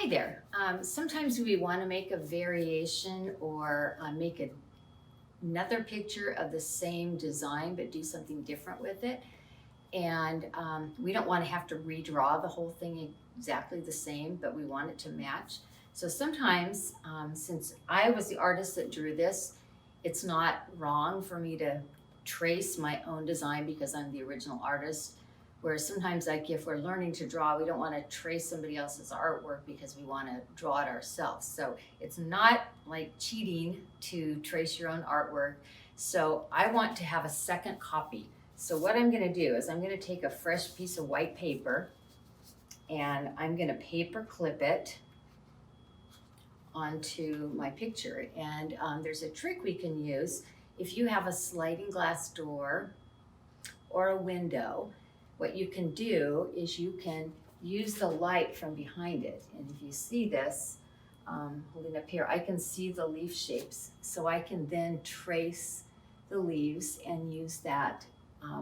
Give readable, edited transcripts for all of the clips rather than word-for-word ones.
Hi there. Sometimes we want to make a variation or make another picture of the same design but do something different with it. And we don't want to have to redraw the whole thing exactly the same, but we want it to match. So sometimes, since I was the artist that drew this, it's not wrong for me to trace my own design because I'm the original artist. Whereas sometimes, like if we're learning to draw, we don't want to trace somebody else's artwork because we want to draw it ourselves. So it's not like cheating to trace your own artwork. So I want to have a second copy. So what I'm going to do is I'm going to take a fresh piece of white paper and I'm going to paper clip it onto my picture. And there's a trick we can use. If you have a sliding glass door or a window, what you can do is you can use the light from behind it. And if you see this, holding up here, I can see the leaf shapes. So I can then trace the leaves and use that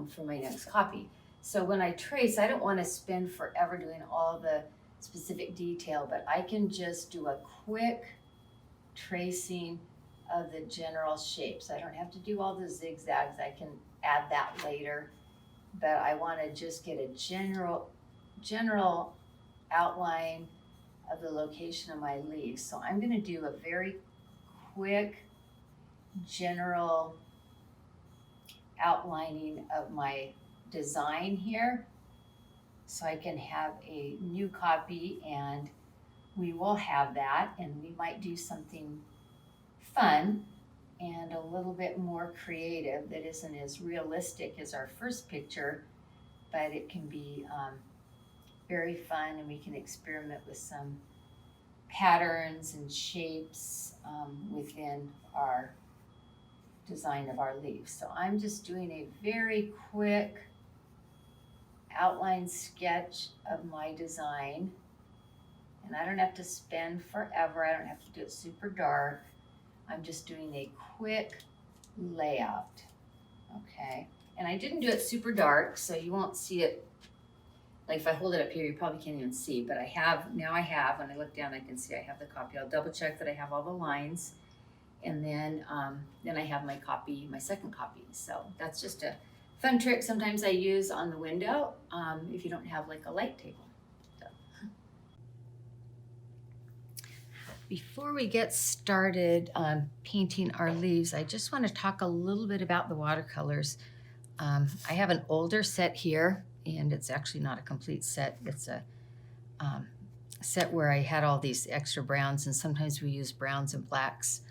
for my next copy. So when I trace, I don't want to spend forever doing all the specific detail, but I can just do a quick tracing of the general shapes. I don't have to do all the zigzags. I can add that later, but I want to just get a general outline of the location of my leaves. So I'm going to do a very quick general outlining of my design here so I can have a new copy, and we will have that, and we might do something fun and a little bit more creative that isn't as realistic as our first picture, but it can be very fun, and we can experiment with some patterns and shapes within our design of our leaves. So I'm just doing a very quick outline sketch of my design, and I don't have to spend forever. I don't have to do it super dark. I'm just doing a quick layout, okay? And I didn't do it super dark, so you won't see it. Like if I hold it up here, you probably can't even see, but I have, when I look down, I can see I have the copy. I'll double check that I have all the lines. And then I have my copy, my second copy. So that's just a fun trick sometimes I use on the window if you don't have like a light table. So. Before we get started painting our leaves, I just want to talk a little bit about the watercolors. I have an older set here, and it's actually not a complete set. It's a set where I had all these extra browns, and sometimes we use browns and blacks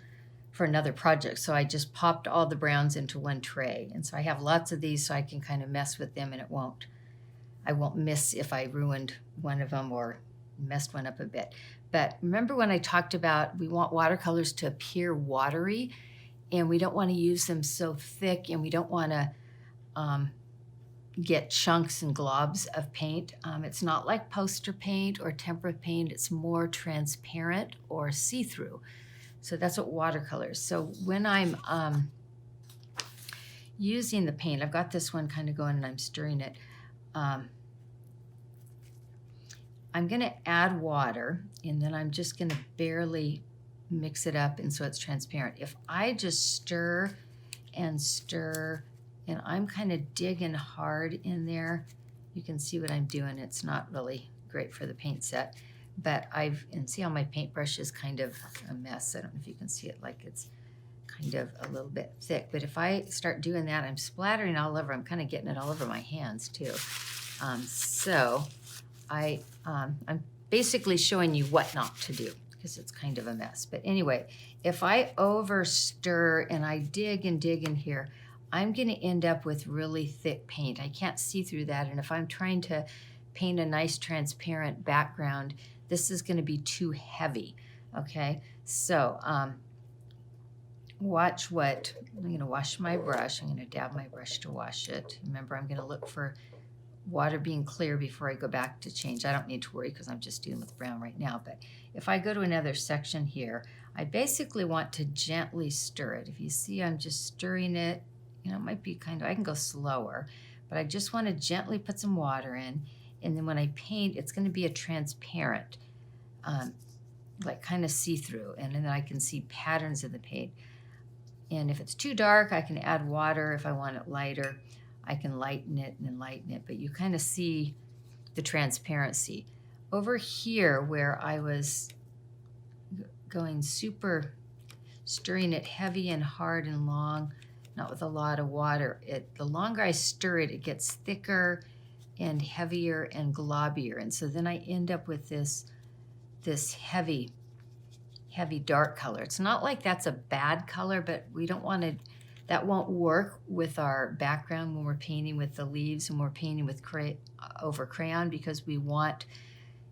for another project. So I just popped all the browns into one tray. And so I have lots of these so I can kind of mess with them, and I won't miss if I ruined one of them or messed one up a bit. But remember when I talked about we want watercolors to appear watery, and we don't want to use them so thick, and we don't want to get chunks and globs of paint. It's not like poster paint or tempera paint. It's more transparent or see-through. So that's what watercolors. So when I'm using the paint, I've got this one kind of going and I'm stirring it. I'm going to add water, and then I'm just going to barely mix it up, and so it's transparent. If I just stir and stir, and I'm kind of digging hard in there, you can see what I'm doing. It's not really great for the paint set. But and see how my paintbrush is kind of a mess. I don't know if you can see it, like it's kind of a little bit thick. But if I start doing that, I'm splattering all over. I'm kind of getting it all over my hands too. So I'm basically showing you what not to do because it's kind of a mess. But anyway, if I over stir and I dig and dig in here, I'm going to end up with really thick paint. I can't see through that. And if I'm trying to paint a nice transparent background, this is going to be too heavy, okay? So watch what, I'm going to wash my brush. I'm going to dab my brush to wash it. Remember, I'm going to look for water being clear before I go back to change. I don't need to worry because I'm just dealing with brown right now. But if I go to another section here, I basically want to gently stir it. If you see, I'm just stirring it. You know, it might be kind of, I can go slower, but I just want to gently put some water in. And then when I paint, it's going to be a transparent like kind of see-through, and then I can see patterns in the paint. And if it's too dark, I can add water. If I want it lighter, I can lighten it and then lighten it, but you kind of see the transparency. Over here where I was going super, stirring it heavy and hard and long, not with a lot of water, the longer I stir it, it gets thicker and heavier and globbier. And so then I end up with this heavy dark color. It's not like that's a bad color, but we don't want to, that won't work with our background when we're painting with the leaves and we're painting with over crayon, because we want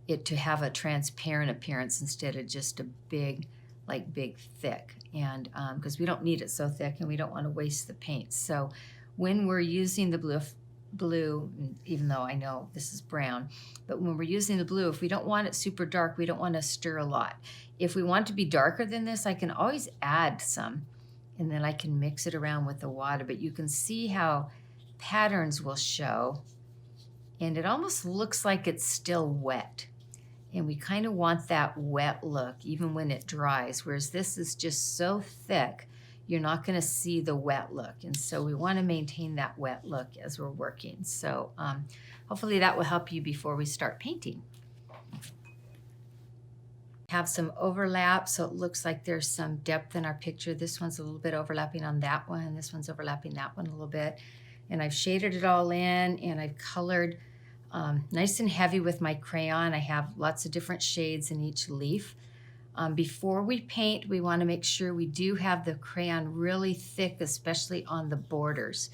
it to have a transparent appearance instead of just a big thick. And because we don't need it so thick and we don't want to waste the paint. So when we're using the blue, even though I know this is brown, but when we're using the blue, if we don't want it super dark, we don't want to stir a lot. If we want it to be darker than this, I can always add some, and then I can mix it around with the water. But you can see how patterns will show, and it almost looks like it's still wet. And we kind of want that wet look even when it dries, whereas this is just so thick, you're not going to see the wet look. And so we want to maintain that wet look as we're working. So hopefully that will help you before we start painting. Have some overlap, so it looks like there's some depth in our picture. This one's a little bit overlapping on that one. This one's overlapping that one a little bit. And I've shaded it all in, and I've colored nice and heavy with my crayon. I have lots of different shades in each leaf. Before we paint, we want to make sure we do have the crayon really thick, especially on the borders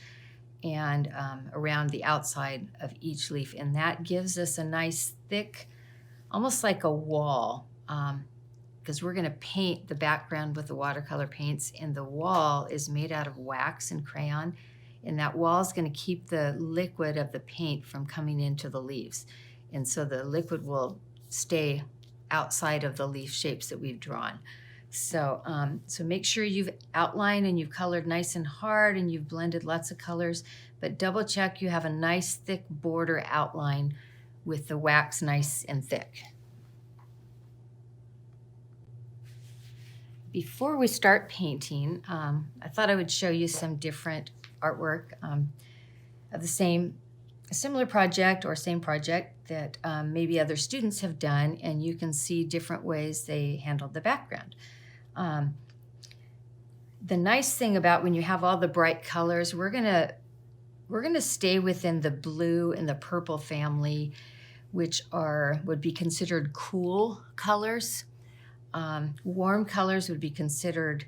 and around the outside of each leaf. And that gives us a nice thick, almost like a wall, because we're going to paint the background with the watercolor paints, and the wall is made out of wax and crayon. And that wall is going to keep the liquid of the paint from coming into the leaves. And so the liquid will stay outside of the leaf shapes that we've drawn. So, so make sure you've outlined and you've colored nice and hard and you've blended lots of colors, but double check you have a nice thick border outline with the wax nice and thick. Before we start painting, I thought I would show you some different artwork of a similar project or same project that maybe other students have done, and you can see different ways they handled the background. The nice thing about when you have all the bright colors, we're gonna stay within the blue and the purple family, which would be considered cool colors. Warm colors would be considered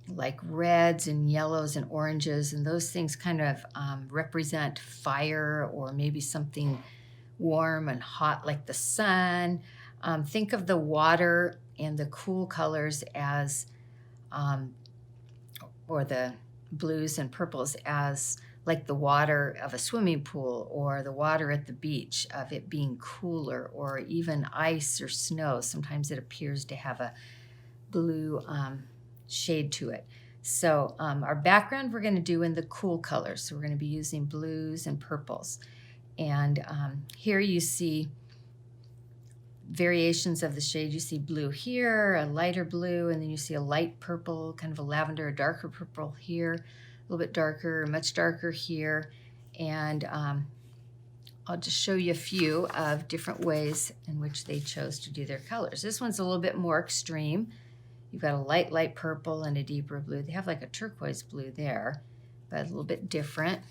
like reds and yellows and oranges, and those things kind of represent fire or maybe something warm and hot like the sun. Think of the water and the cool colors as, or the blues and purples as like the water of a swimming pool or the water at the beach, of it being cooler, or even ice or snow. Sometimes it appears to have a blue shade to it. So our background we're going to do in the cool colors. So we're going to be using blues and purples. And here you see variations of the shade. You see blue here, a lighter blue, and then you see a light purple, kind of a lavender, a darker purple here, a little bit darker, much darker here. And I'll just show you a few of different ways in which they chose to do their colors. This one's a little bit more extreme. You've got a light purple and a deeper blue. They have like a turquoise blue there, but a little bit different.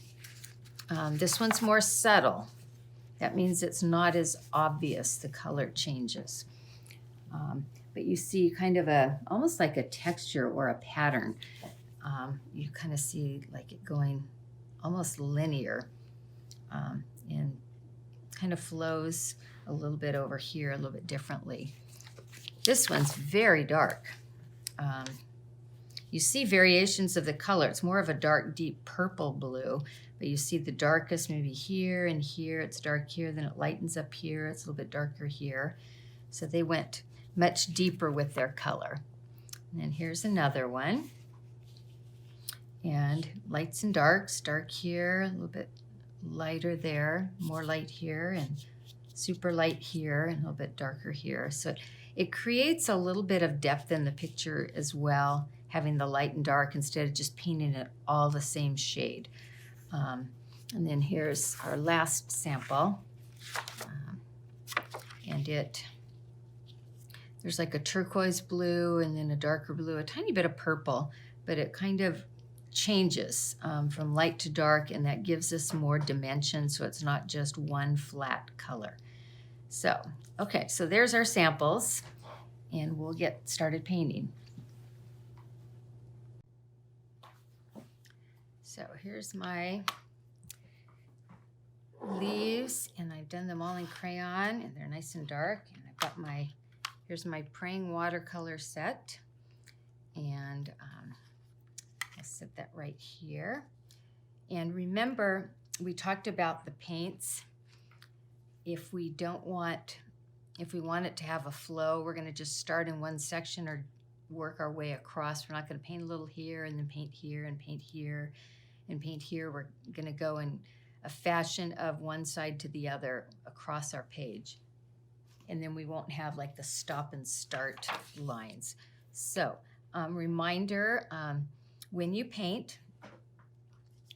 This one's more subtle. That means it's not as obvious, the color changes. But you see kind of almost like a texture or a pattern. You kind of see like it going almost linear, and kind of flows a little bit over here a little bit differently. This one's very dark. You see variations of the color. It's more of a dark, deep purple blue, but you see the darkest maybe here and here. It's dark here, then it lightens up here. It's a little bit darker here. So they went much deeper with their color. And then here's another one. And lights and dark here, a little bit lighter there, more light here, and super light here and a little bit darker here. So it creates a little bit of depth in the picture as well, having the light and dark instead of just painting it all the same shade. And then here's our last sample. And there's like a turquoise blue and then a darker blue, a tiny bit of purple, but it kind of changes from light to dark, and that gives us more dimension, so it's not just one flat color. So, okay, so there's our samples, and we'll get started painting. So here's my leaves, and I've done them all in crayon, and they're nice and dark, and I've got here's my Praying watercolor set, and I'll set that right here. And remember, we talked about the paints. If we want it to have a flow, we're going to just start in one section or work our way across. We're not going to paint a little here and then paint here and paint here and paint here. We're going to go in a fashion of one side to the other across our page. And then we won't have like the stop and start lines. So, reminder, when you paint,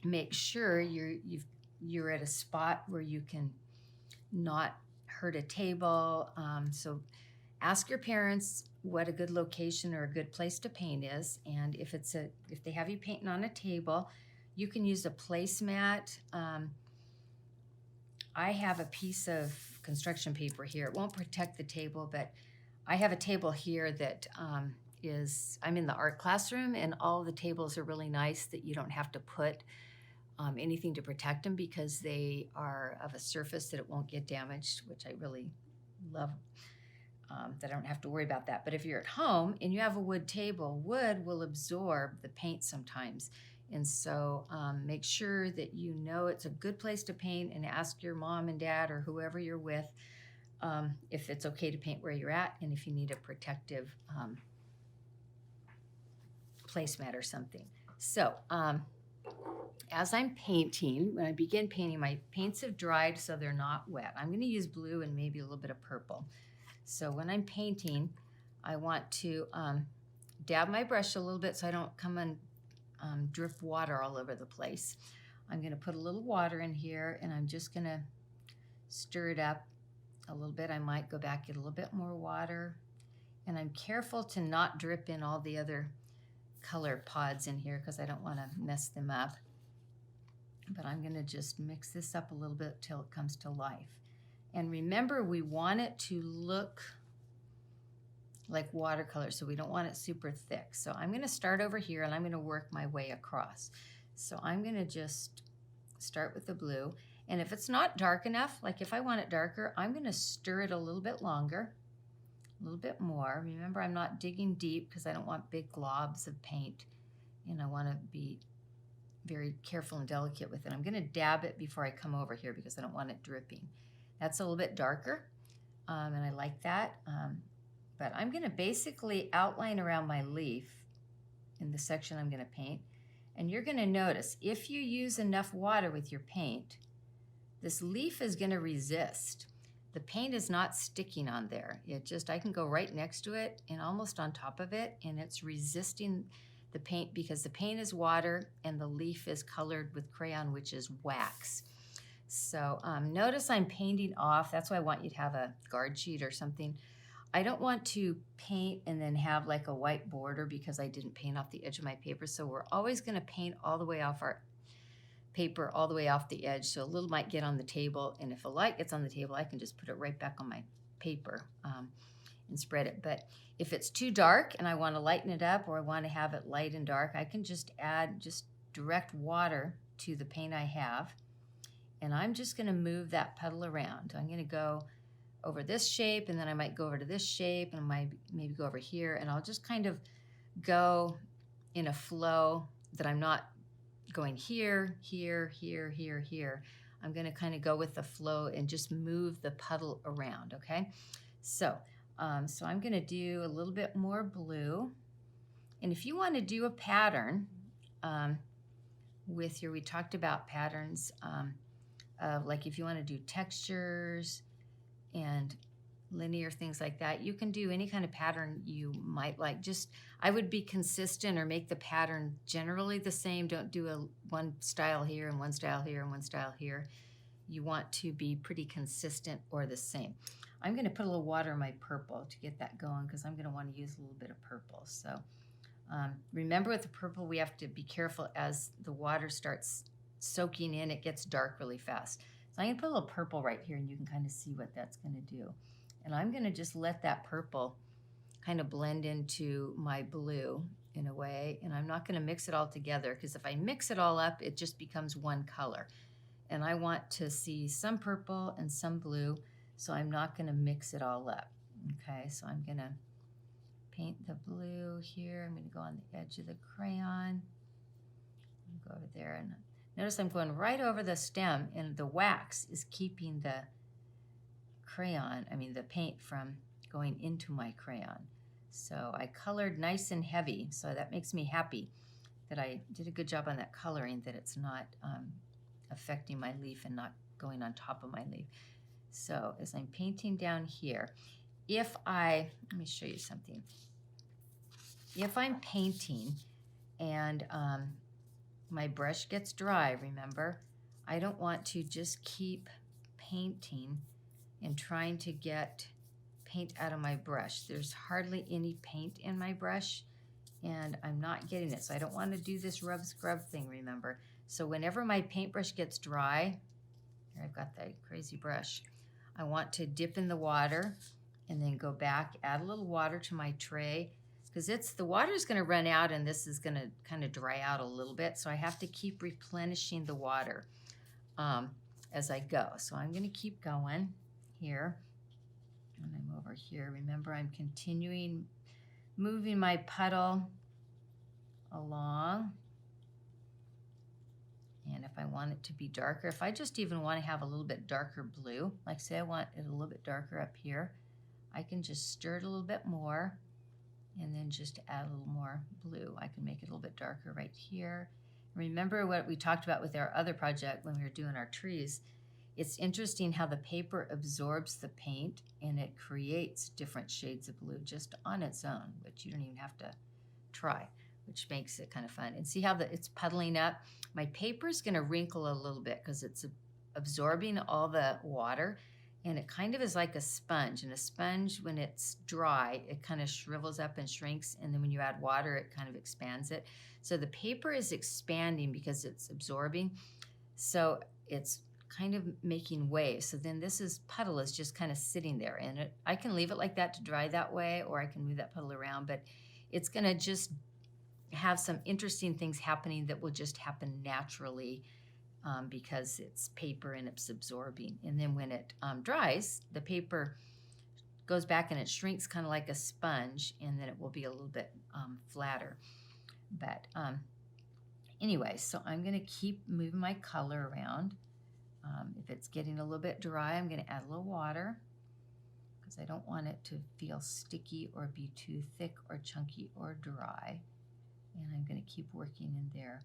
make sure you're at a spot where you can not hurt a table. So ask your parents what a good location or a good place to paint is, and if they have you painting on a table, you can use a placemat. I have a piece of construction paper here. It won't protect the table, but I have a table here that I'm in the art classroom, and all the tables are really nice that you don't have to put anything to protect them because they are of a surface that it won't get damaged, which I really love, that I don't have to worry about that. But if you're at home and you have a wood table, wood will absorb the paint sometimes. And so make sure that you know it's a good place to paint, and ask your mom and dad or whoever you're with if it's okay to paint where you're at, and if you need a protective placemat or something. So as I'm painting, when I begin painting, my paints have dried so they're not wet. I'm going to use blue and maybe a little bit of purple. So when I'm painting, I want to dab my brush a little bit so I don't come and drift water all over the place. I'm going to put a little water in here, and I'm just going to stir it up a little bit. I might go back, get a little bit more water, and I'm careful to not drip in all the other color pods in here because I don't want to mess them up. But I'm going to just mix this up a little bit till it comes to life. And remember, we want it to look like watercolor, so we don't want it super thick. So I'm going to start over here, and I'm going to work my way across. So I'm going to just start with the blue, and if it's not dark enough, like if I want it darker, I'm going to stir it a little bit longer, a little bit more. Remember, I'm not digging deep because I don't want big globs of paint, and I want to be very careful and delicate with it. I'm going to dab it before I come over here because I don't want it dripping. That's a little bit darker, and I like that. But I'm going to basically outline around my leaf in the section I'm going to paint. And you're going to notice, if you use enough water with your paint, this leaf is going to resist. The paint is not sticking on there. I can go right next to it and almost on top of it, and it's resisting the paint because the paint is water and the leaf is colored with crayon, which is wax. So notice I'm painting off. That's why I want you to have a guard sheet or something. I don't want to paint and then have like a white border because I didn't paint off the edge of my paper. So we're always going to paint all the way off our paper, all the way off the edge. So a little might get on the table, and if a light gets on the table, I can just put it right back on my paper and spread it. But if it's too dark and I want to lighten it up, or I want to have it light and dark, I can just add direct water to the paint I have. And I'm just going to move that puddle around. I'm going to go over this shape, and then I might go over to this shape, and I might maybe go over here, and I'll just kind of go in a flow that I'm not going here, here, here, here, here. I'm going to kind of go with the flow and just move the puddle around, okay? So I'm going to do a little bit more blue. And if you want to do a pattern we talked about patterns of like if you want to do textures, and linear things like that. You can do any kind of pattern you might like. Just, I would be consistent or make the pattern generally the same. Don't do one style here and one style here and one style here. You want to be pretty consistent or the same. I'm going to put a little water in my purple to get that going because I'm going to want to use a little bit of purple. So remember with the purple, we have to be careful as the water starts soaking in, it gets dark really fast. So I'm going to put a little purple right here and you can kind of see what that's going to do. And I'm going to just let that purple kind of blend into my blue in a way. And I'm not going to mix it all together because if I mix it all up, it just becomes one color. And I want to see some purple and some blue, so I'm not going to mix it all up. Okay, so I'm going to paint the blue here. I'm going to go on the edge of the crayon. Go over there and notice I'm going right over the stem, and the wax is keeping the the paint from going into my crayon. So I colored nice and heavy, so that makes me happy that I did a good job on that coloring, that it's not affecting my leaf and not going on top of my leaf. So as I'm painting down here, let me show you something. If I'm painting and my brush gets dry, remember, I don't want to just keep painting and trying to get paint out of my brush. There's hardly any paint in my brush and I'm not getting it. So I don't want to do this rub scrub thing, remember. So whenever my paintbrush gets dry, here I've got that crazy brush, I want to dip in the water and then go back, add a little water to my tray, because the water is going to run out and this is going to kind of dry out a little bit. So I have to keep replenishing the water as I go. So I'm going to keep going here. And I'm over here. Remember, I'm continuing moving my puddle along. And if I want it to be darker, if I just even want to have a little bit darker blue, like say I want it a little bit darker up here, I can just stir it a little bit more and then just add a little more blue. I can make it a little bit darker right here. Remember what we talked about with our other project when we were doing our trees. It's interesting how the paper absorbs the paint and it creates different shades of blue just on its own, which you don't even have to try, which makes it kind of fun. And see how it's puddling up? My paper is going to wrinkle a little bit because it's absorbing all the water, and it kind of is like a sponge. And a sponge, when it's dry, it kind of shrivels up and shrinks, and then when you add water, it kind of expands it. So the paper is expanding because it's absorbing, so it's kind of making waves. So then puddle is just kind of sitting there, and I can leave it like that to dry that way, or I can move that puddle around, but it's going to just have some interesting things happening that will just happen naturally because it's paper and it's absorbing. And then when it dries, the paper goes back and it shrinks kind of like a sponge, and then it will be a little bit flatter. But anyway, so I'm going to keep moving my color around. If it's getting a little bit dry, I'm going to add a little water because I don't want it to feel sticky or be too thick or chunky or dry. And I'm going to keep working in there.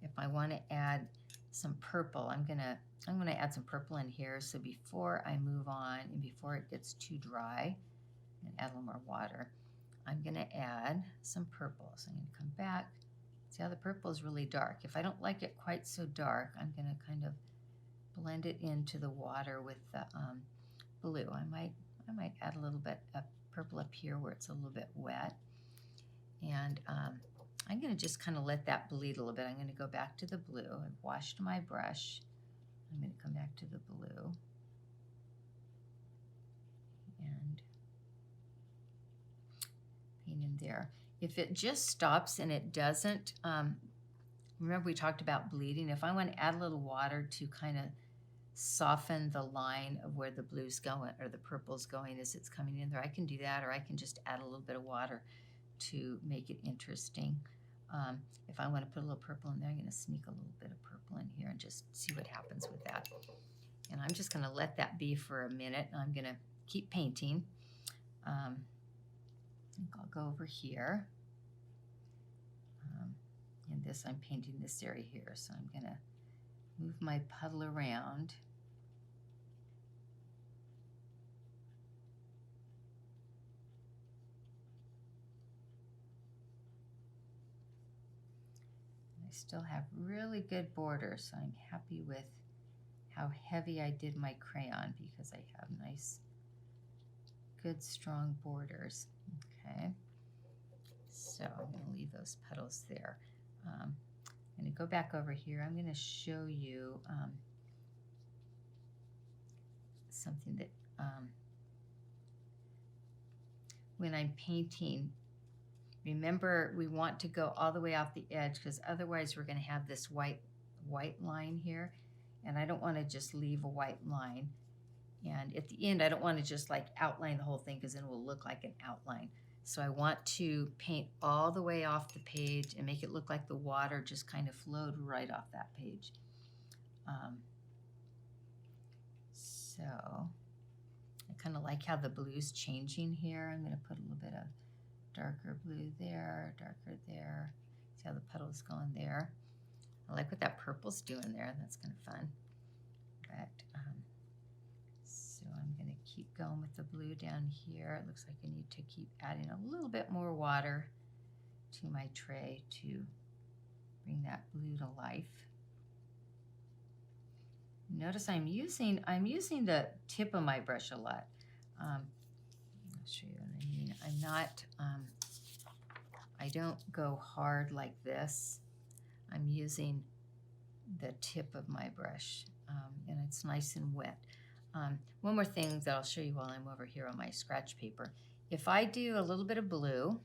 If I want to add some purple, I'm going to add some purple in here. So before I move on and before it gets too dry and add a little more water, I'm going to add some purple. So I'm going to come back. See how the purple is really dark. If I don't like it quite so dark, I'm going to kind of blend it into the water with the blue. I might add a little bit of purple up here where it's a little bit wet. And I'm going to just kind of let that bleed a little bit. I'm going to go back to the blue. I've washed my brush. I'm going to come back to the blue. And paint in there. If it just stops and it doesn't, remember we talked about bleeding. If I want to add a little water to kind of soften the line of where the blue's going or the purple's going as it's coming in there, I can do that, or I can just add a little bit of water to make it interesting. If I want to put a little purple in there, I'm going to sneak a little bit of purple in here and just see what happens with that. And I'm just going to let that be for a minute. I'm going to keep painting. I think I'll go over here. In this, I'm painting this area here, so I'm going to move my puddle around. I still have really good borders, so I'm happy with how heavy I did my crayon because I have nice, good, strong borders. Okay, so I'm going to leave those petals there. I'm going to go back over here. I'm going to show you something that when I'm painting, remember we want to go all the way off the edge because otherwise we're going to have this white line here, and I don't want to just leave a white line. And at the end, I don't want to just like outline the whole thing because then it will look like an outline. So I want to paint all the way off the page and make it look like the water just kind of flowed right off that page. So I kind of like how the blue's changing here. I'm going to put a little bit of darker blue there, darker there. See how the petal's going there? I like what that purple's doing there. That's kind of fun. But so I'm going to keep going with the blue down here. It looks like I need to keep adding a little bit more water to my tray to bring that blue to life. Notice I'm using the tip of my brush a lot. I'll show you what I mean. I'm not, I don't go hard like this. I'm using the tip of my brush, and it's nice and wet. One more thing that I'll show you while I'm over here on my scratch paper. If I do a little bit of blue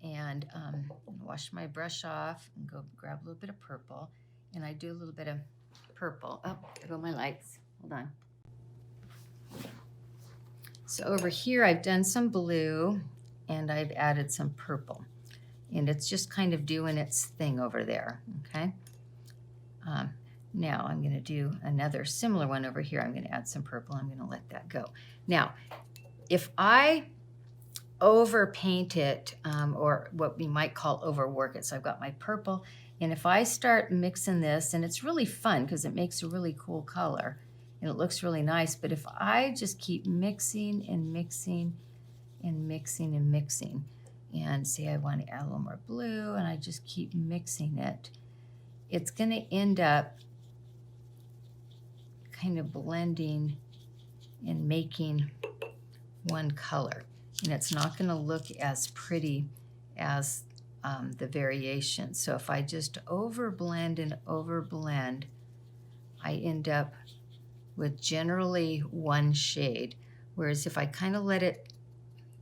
and wash my brush off and go grab a little bit of purple, and I do a little bit of purple. Oh, there go my lights. Hold on. So over here I've done some blue and I've added some purple. And it's just kind of doing its thing over there, okay? Now I'm going to do another similar one over here. I'm going to add some purple. I'm going to let that go. Now, if I overpaint it, or what we might call overwork it, so I've got my purple, and if I start mixing this, and it's really fun because it makes a really cool color, and it looks really nice, but if I just keep mixing and mixing and mixing and mixing, and say I want to add a little more blue, and I just keep mixing it, it's going to end up kind of blending and making one color. And it's not going to look as pretty as the variation. So if I just overblend and overblend, I end up with generally one shade. Whereas if I kind of let it,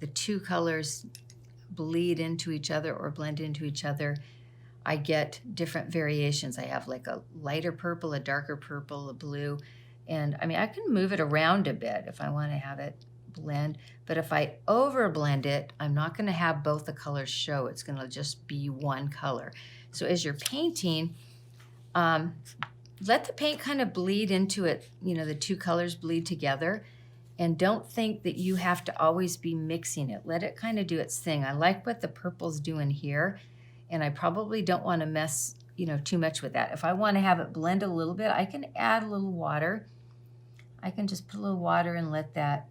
the two colors bleed into each other or blend into each other, I get different variations. I have like a lighter purple, a darker purple, a blue. And I mean, I can move it around a bit if I want to have it blend. But if I overblend it, I'm not going to have both the colors show. It's going to just be one color. So as you're painting, let the paint kind of bleed into it. You know, the two colors bleed together. And don't think that you have to always be mixing it. Let it kind of do its thing. I like what the purple's doing here, and I probably don't want to mess, you know, too much with that. If I want to have it blend a little bit, I can add a little water. I can just put a little water and let that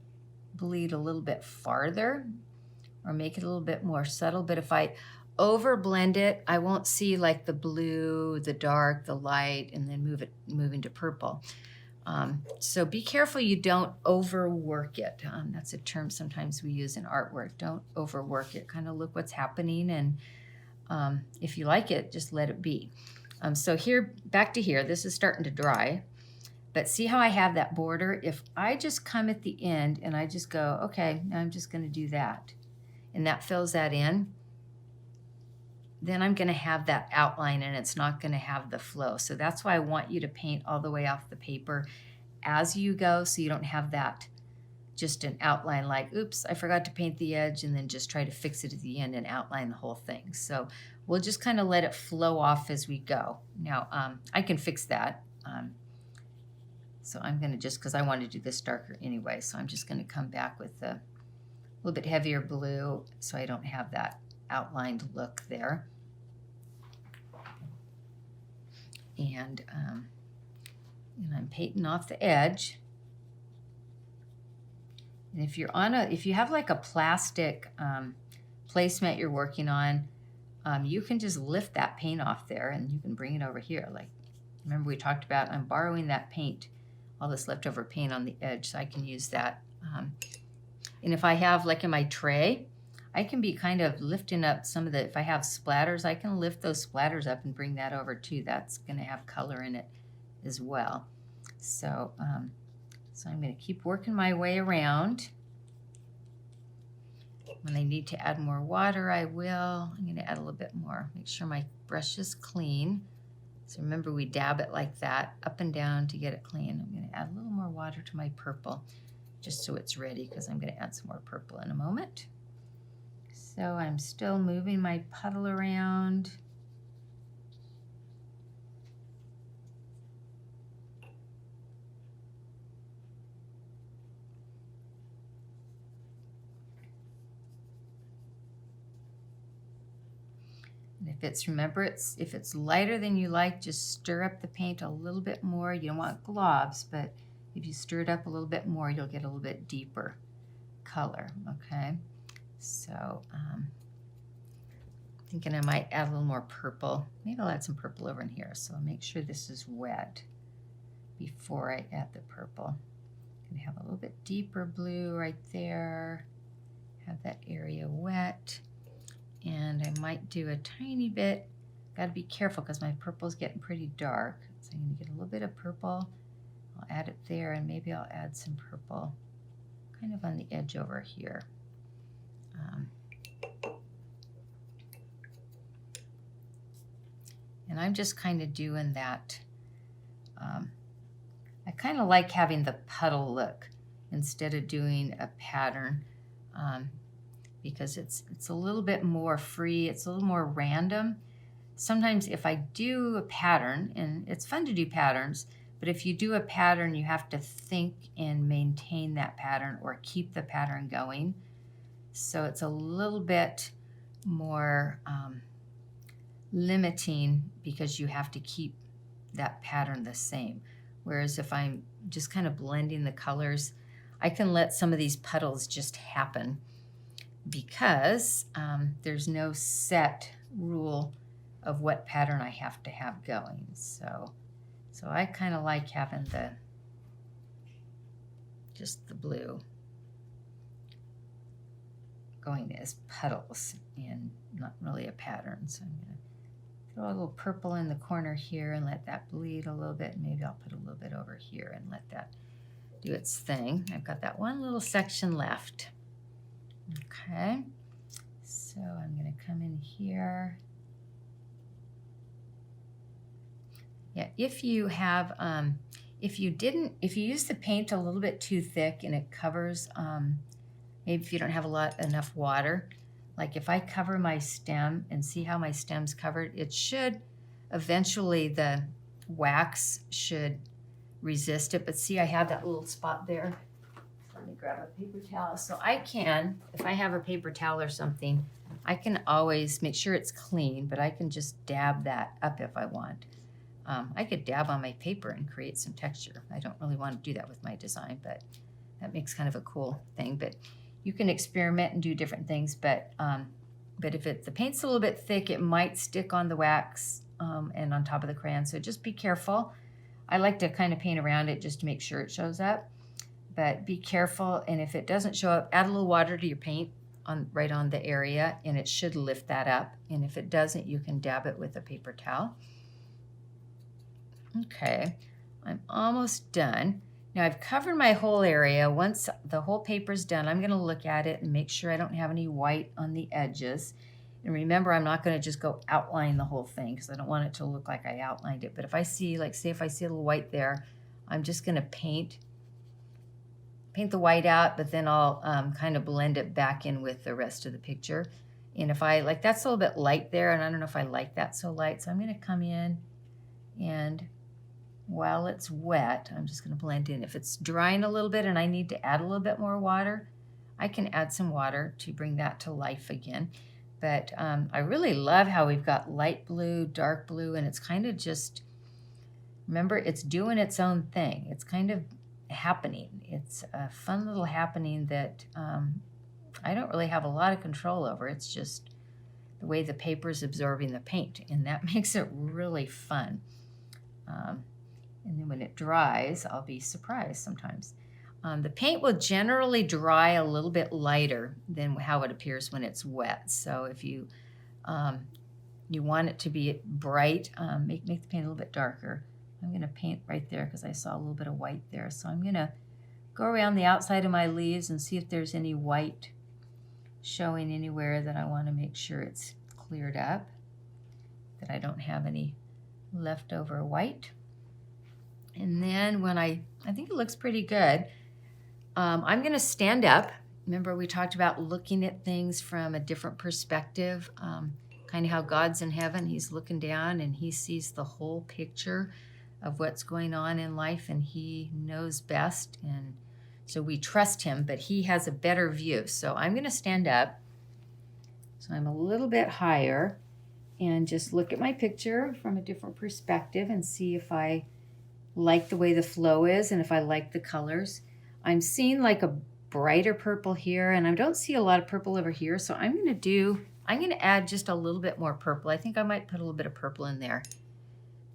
bleed a little bit farther or make it a little bit more subtle. But if I over blend it, I won't see like the blue, the dark, the light, and then move into purple. So be careful you don't overwork it. That's a term sometimes we use in artwork. Don't overwork it. Kind of look what's happening, and if you like it, just let it be. So here, back to here, this is starting to dry. But see how I have that border? If I just come at the end and I just go, okay, now I'm just going to do that, and that fills that in, then I'm going to have that outline and it's not going to have the flow. So that's why I want you to paint all the way off the paper as you go, so you don't have that just an outline like, oops, I forgot to paint the edge, and then just try to fix it at the end and outline the whole thing. So we'll just kind of let it flow off as we go. Now, I can fix that. So I'm going to just, because I want to do this darker anyway, so I'm just going to come back with a little bit heavier blue so I don't have that outlined look there. And I'm painting off the edge. And if you have like a plastic placemat you're working on, you can just lift that paint off there and you can bring it over here. Like, remember we talked about, I'm borrowing that paint, all this leftover paint on the edge, so I can use that. And if I have, like in my tray, I can be kind of lifting up some of the, if I have splatters, I can lift those splatters up and bring that over too. That's going to have color in it as well. So, so I'm going to keep working my way around. When I need to add more water, I will. I'm going to add a little bit more. Make sure my brush is clean. So remember, we dab it like that, up and down to get it clean. I'm going to add a little more water to my purple, just so it's ready, because I'm going to add some more purple in a moment. So I'm still moving my puddle around. And if it's lighter than you like, just stir up the paint a little bit more. You don't want globs, but if you stir it up a little bit more, you'll get a little bit deeper color, okay? So thinking I might add a little more purple. Maybe I'll add some purple over in here. So I'll make sure this is wet before I add the purple. I'm gonna have a little bit deeper blue right there. Have that area wet. And I might do a tiny bit. Got to be careful because my purple's getting pretty dark. So I'm going to get a little bit of purple. I'll add it there, and maybe I'll add some purple kind of on the edge over here. And I'm just kind of doing that. I kind of like having the puddle look instead of doing a pattern. Because it's a little bit more free, it's a little more random. Sometimes if I do a pattern, and it's fun to do patterns, but if you do a pattern, you have to think and maintain that pattern or keep the pattern going. So it's a little bit more limiting because you have to keep that pattern the same. Whereas if I'm just kind of blending the colors, I can let some of these puddles just happen, because there's no set rule of what pattern I have to have going. So I kind of like having just the blue going as puddles and not really a pattern. So I'm going to throw a little purple in the corner here and let that bleed a little bit. Maybe I'll put a little bit over here and let that do its thing. I've got that one little section left. Okay, so I'm going to come in here. Yeah, if you have, if you use the paint a little bit too thick and it covers, maybe if you don't have enough water, like if I cover my stem and see how my stem's covered, it should eventually, the wax should resist it. But see, I have that little spot there. Let me grab a paper towel. So I can, if I have a paper towel or something, I can always make sure it's clean, but I can just dab that up if I want. I could dab on my paper and create some texture. I don't really want to do that with my design, but that makes kind of a cool thing. But you can experiment and do different things, but if the paint's a little bit thick, it might stick on the wax and on top of the crayon, so just be careful. I like to kind of paint around it just to make sure it shows up. But be careful, and if it doesn't show up, add a little water to your paint right on the area, and it should lift that up. And if it doesn't, you can dab it with a paper towel. Okay, I'm almost done. Now I've covered my whole area. Once the whole paper's done, I'm going to look at it and make sure I don't have any white on the edges. And remember, I'm not going to just go outline the whole thing because I don't want it to look like I outlined it. But if I see, like say if I see a little white there, I'm just going to paint the white out, but then I'll kind of blend it back in with the rest of the picture. And if I, like that's a little bit light there, and I don't know if I like that so light, so I'm going to come in and while it's wet, I'm just going to blend in. If it's drying a little bit and I need to add a little bit more water, I can add some water to bring that to life again. But I really love how we've got light blue, dark blue, and it's kind of just Remember, it's doing its own thing. It's kind of happening. It's a fun little happening that I don't really have a lot of control over. It's just the way the paper is absorbing the paint, and that makes it really fun. And then when it dries, I'll be surprised sometimes. The paint will generally dry a little bit lighter than how it appears when it's wet. So if you want it to be bright, make the paint a little bit darker. I'm going to paint right there because I saw a little bit of white there. So I'm going to go around the outside of my leaves and see if there's any white showing anywhere that I want to make sure it's cleared up, that I don't have any leftover white. And then when I think it looks pretty good, I'm going to stand up. Remember, we talked about looking at things from a different perspective, kind of how God's in heaven. He's looking down and he sees the whole picture of what's going on in life, and he knows best. And so we trust him, but he has a better view. So I'm going to stand up. So I'm a little bit higher and just look at my picture from a different perspective and see if I like the way the flow is and if I like the colors. I'm seeing like a brighter purple here, and I don't see a lot of purple over here. So I'm going to add just a little bit more purple. I think I might put a little bit of purple in there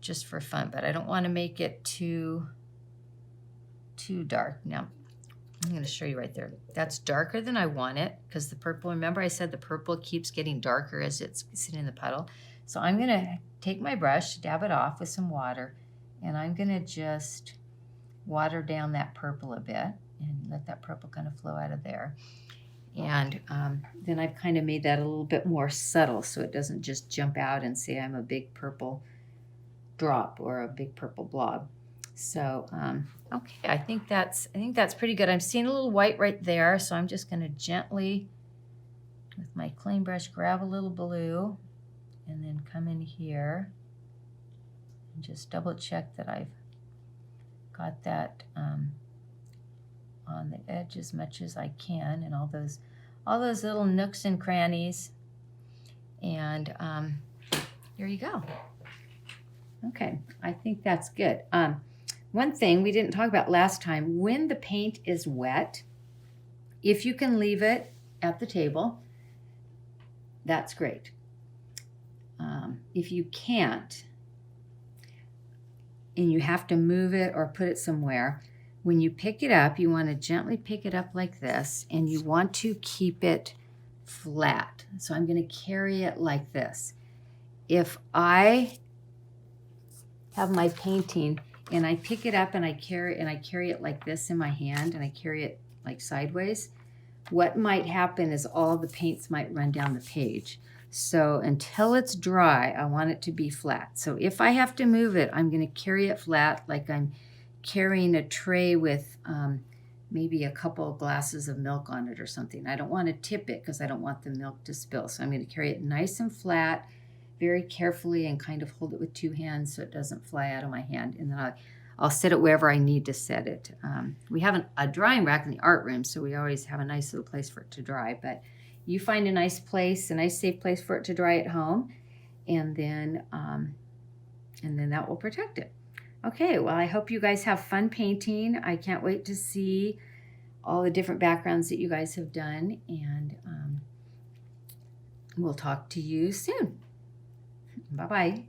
just for fun, but I don't want to make it too dark. Now, I'm going to show you right there. That's darker than I want it because the purple, remember I said the purple keeps getting darker as it's sitting in the puddle. So I'm going to take my brush, dab it off with some water, and I'm going to just water down that purple a bit and let that purple kind of flow out of there. And then I've kind of made that a little bit more subtle so it doesn't just jump out and say I'm a big purple drop or a big purple blob. So, okay, I think that's pretty good. I'm seeing a little white right there, so I'm just going to gently, with my clean brush, grab a little blue and then come in here and just double check that I've got that on the edge as much as I can, and all those little nooks and crannies. And here you go. Okay, I think that's good. One thing we didn't talk about last time, when the paint is wet, if you can leave it at the table, that's great. If you can't, and you have to move it or put it somewhere, when you pick it up, you want to gently pick it up like this, and you want to keep it flat. So I'm going to carry it like this. If I have my painting and I pick it up and I carry it like this in my hand, and I carry it like sideways, what might happen is all the paints might run down the page. So until it's dry, I want it to be flat. So if I have to move it, I'm going to carry it flat like I'm carrying a tray with maybe a couple of glasses of milk on it or something. I don't want to tip it because I don't want the milk to spill. So I'm going to carry it nice and flat, very carefully, and kind of hold it with two hands so it doesn't fly out of my hand. And then I'll set it wherever I need to set it. We have a drying rack in the art room, so we always have a nice little place for it to dry. But you find a nice place, a nice safe place for it to dry at home, and then that will protect it. Okay, well, I hope you guys have fun painting. I can't wait to see all the different backgrounds that you guys have done, and we'll talk to you soon. Bye-bye.